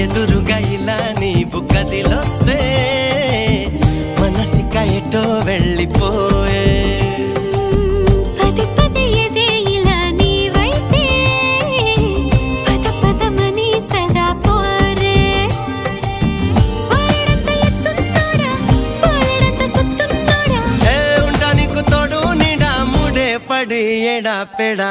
ఎదురుగా ఇలా నీవు కదిలొస్తే మనసిక ఎటో వెళ్ళిపోయే పడి ఎడా పెడా